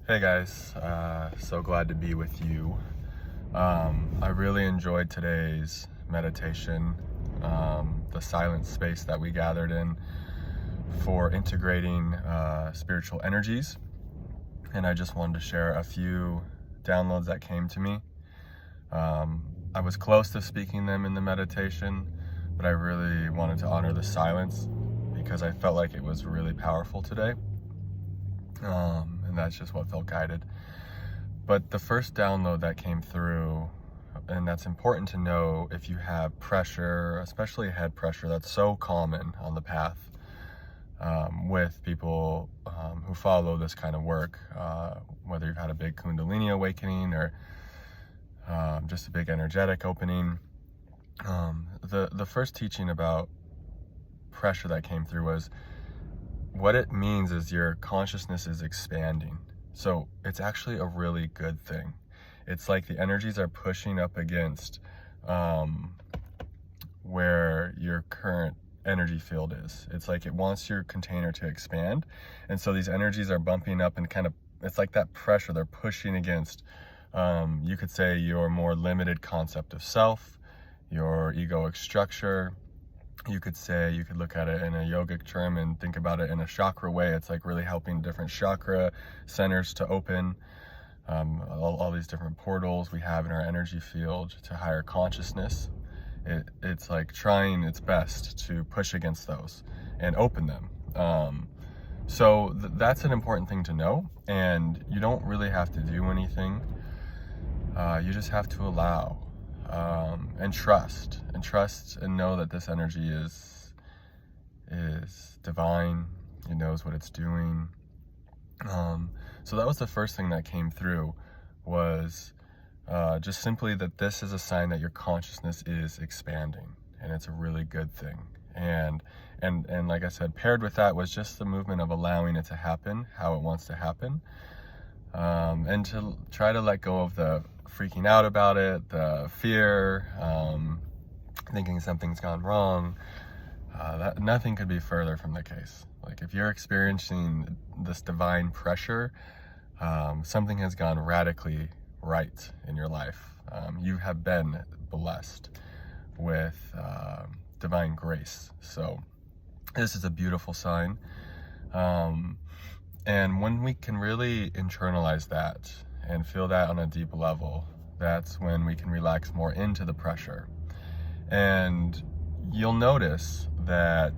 Hey guys, so glad to be with you. I really enjoyed today's meditation, the silent space that we gathered in for integrating spiritual energies. And I just wanted to share a few downloads that came to me. I was close to speaking them in the meditation, but I really wanted to honor the silence because I felt like it was really powerful today. And that's just what felt guided. But the first download that came through, and that's important to know if you have pressure, especially head pressure, that's so common on the path with people who follow this kind of work, whether you've had a big Kundalini awakening or just a big energetic opening. The first teaching about pressure that came through was what it means is your consciousness is expanding. So it's actually a really good thing. It's like the energies are pushing up against where your current energy field is. It's like it wants your container to expand. And so these energies are bumping up and kind of, it's like that pressure they're pushing against. You could say your more limited concept of self, your egoic structure. You could look at it in a yogic term and think about it in a chakra way. It's like really helping different chakra centers to open, all these different portals we have in our energy field to higher consciousness. It's like trying its best to push against those and open them. So that's an important thing to know, and you don't really have to do anything. You just have to allow. And trust and know that this energy is divine. It knows what it's doing. So that was the first thing that came through, was just simply that this is a sign that your consciousness is expanding, and it's a really good thing. And like I said, paired with that was just the movement of allowing it to happen how it wants to happen, and to try to let go of the freaking out about it, the fear, thinking something's gone wrong. That nothing could be further from the case. Like, if you're experiencing this divine pressure, something has gone radically right in your life. You have been blessed with divine grace. So this is a beautiful sign. And when we can really internalize that and feel that on a deep level, that's when we can relax more into the pressure. And you'll notice that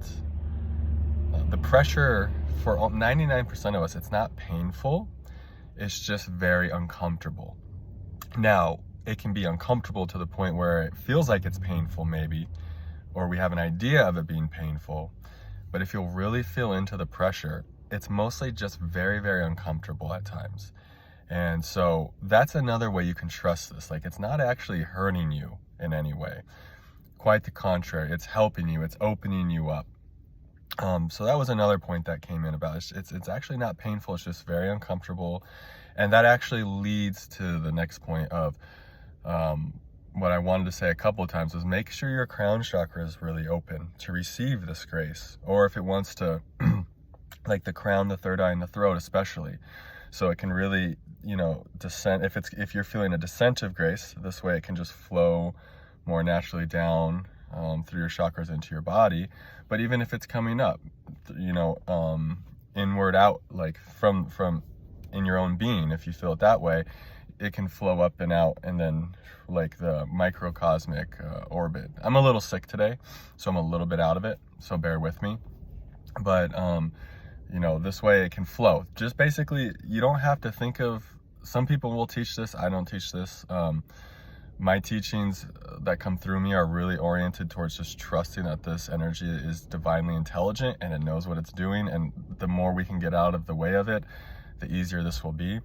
the pressure, for 99% of us, it's not painful. It's just very uncomfortable. Now, it can be uncomfortable to the point where it feels like it's painful maybe, or we have an idea of it being painful. But if you'll really feel into the pressure, it's mostly just very, very uncomfortable at times. And so that's another way you can trust this. Like, it's not actually hurting you in any way. Quite the contrary, it's helping you, it's opening you up. So that was another point that came in about it. It's actually not painful, it's just very uncomfortable. And that actually leads to the next point of what I wanted to say a couple of times, was make sure your crown chakra is really open to receive this grace. Or if it wants to, like the crown, the third eye, and the throat especially. So it can really, descend. If you're feeling a descent of grace, this way it can just flow more naturally down through your chakras into your body. But even if it's coming up, inward out, like from in your own being, if you feel it that way, it can flow up and out, and then like the microcosmic orbit. I'm a little sick today, so I'm a little bit out of it, so bear with me. But this way it can flow. Just basically, you don't have to think of, some people will teach this, I don't teach this. My teachings that come through me are really oriented towards just trusting that this energy is divinely intelligent and it knows what it's doing. And the more we can get out of the way of it, the easier this will be.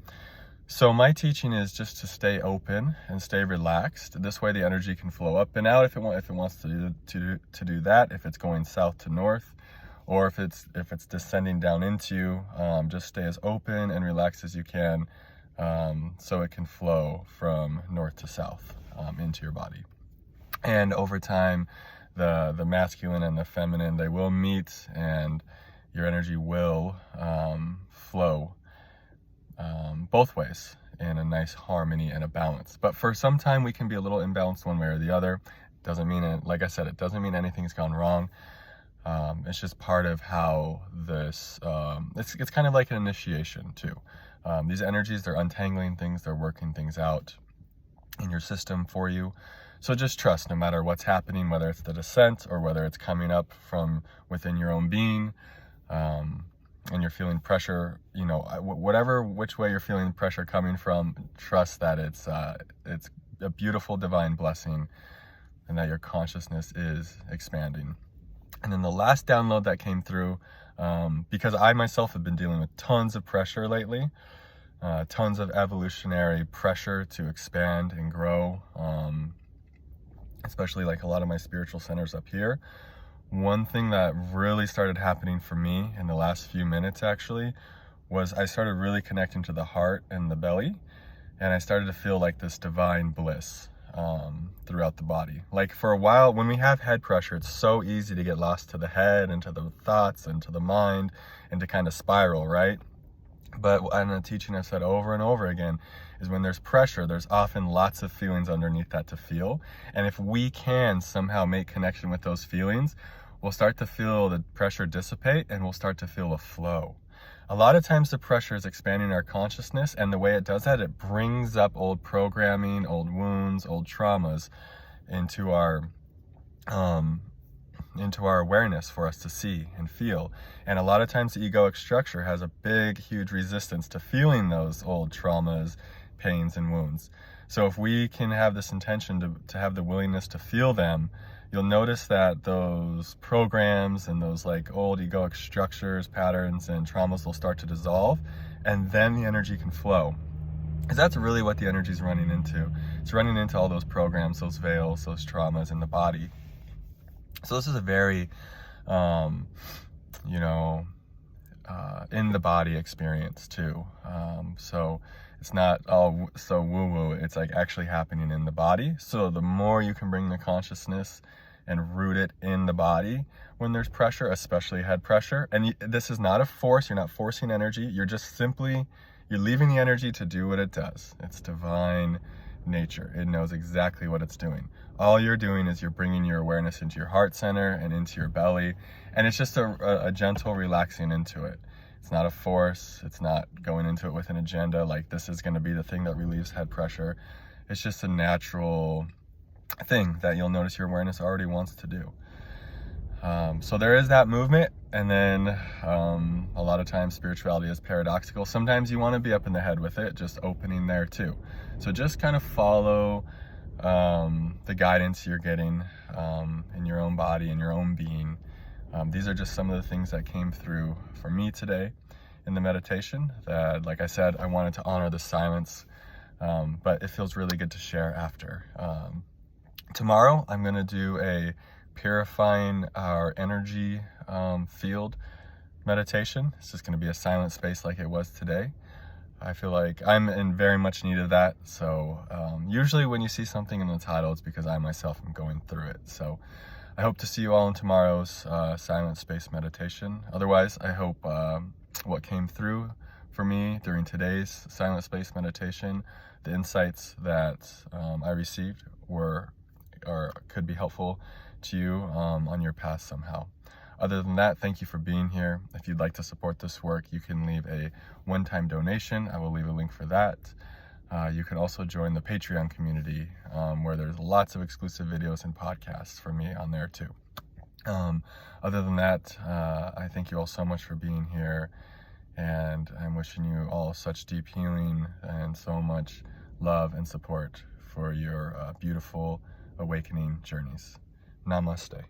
So my teaching is just to stay open and stay relaxed. This way the energy can flow up and out if it wants to do that, if it's going south to north, or if it's descending down into you. Just stay as open and relaxed as you can, so it can flow from north to south into your body. And over time, the masculine and the feminine, they will meet, and your energy will flow both ways in a nice harmony and a balance. But for some time we can be a little imbalanced one way or the other. Doesn't mean it, like I said, it doesn't mean anything's gone wrong. It's just part of how this, it's kind of like an initiation too. These energies, they're untangling things, they're working things out in your system for you. So just trust, no matter what's happening, whether it's the descent or whether it's coming up from within your own being, and you're feeling pressure, you know, which way you're feeling pressure coming from, trust that it's a beautiful divine blessing and that your consciousness is expanding. And then the last download that came through, because I myself have been dealing with tons of pressure lately, tons of evolutionary pressure to expand and grow, especially like a lot of my spiritual centers up here. One thing that really started happening for me in the last few minutes actually was I started really connecting to the heart and the belly, and I started to feel like this divine bliss throughout the body. Like for a while, when we have head pressure, it's so easy to get lost to the head and to the thoughts and to the mind and to kind of spiral, right? But in a teaching I've said over and over again is when there's pressure, there's often lots of feelings underneath that to feel. And if we can somehow make connection with those feelings, we'll start to feel the pressure dissipate and we'll start to feel a flow. A lot of times the pressure is expanding our consciousness, and the way it does that, it brings up old programming, old wounds, old traumas into our awareness for us to see and feel. And a lot of times the egoic structure has a big, huge resistance to feeling those old traumas, pains, and wounds. So if we can have this intention to have the willingness to feel them, you'll notice that those programs and those like old egoic structures, patterns, and traumas will start to dissolve, and then the energy can flow. Because that's really what the energy is running into. It's running into all those programs, those veils, those traumas in the body. So this is a very, in the body experience too. So it's not all so woo-woo, it's like actually happening in the body. So the more you can bring the consciousness and root it in the body when there's pressure, especially head pressure. And this is not a force, you're not forcing energy, you're just simply, you're leaving the energy to do what it does. It's divine nature. It knows exactly what it's doing. All you're doing is you're bringing your awareness into your heart center and into your belly, and it's just a gentle relaxing into it. It's not a force. It's not going into it with an agenda like this is going to be the thing that relieves head pressure. It's just a natural thing that you'll notice your awareness already wants to do. So there is that movement, and then a lot of times spirituality is paradoxical. Sometimes you want to be up in the head with it, just opening there too. So just kind of follow the guidance you're getting in your own body, in your own being. These are just some of the things that came through for me today in the meditation that, like I said, I wanted to honor the silence, but it feels really good to share after. Tomorrow, I'm going to do a purifying our energy field meditation. It's just going to be a silent space like it was today. I feel like I'm in very much need of that. So usually when you see something in the title, it's because I myself am going through it. So I hope to see you all in tomorrow's silent space meditation. Otherwise, I hope what came through for me during today's silent space meditation, the insights that I received could be helpful to you on your path somehow. Other than that, thank you for being here. If you'd like to support this work, you can leave a one-time donation. I will leave a link for that. You can also join the Patreon community where there's lots of exclusive videos and podcasts for me on there too. Other than that, I thank you all so much for being here, and I'm wishing you all such deep healing and so much love and support for your beautiful awakening journeys. Namaste.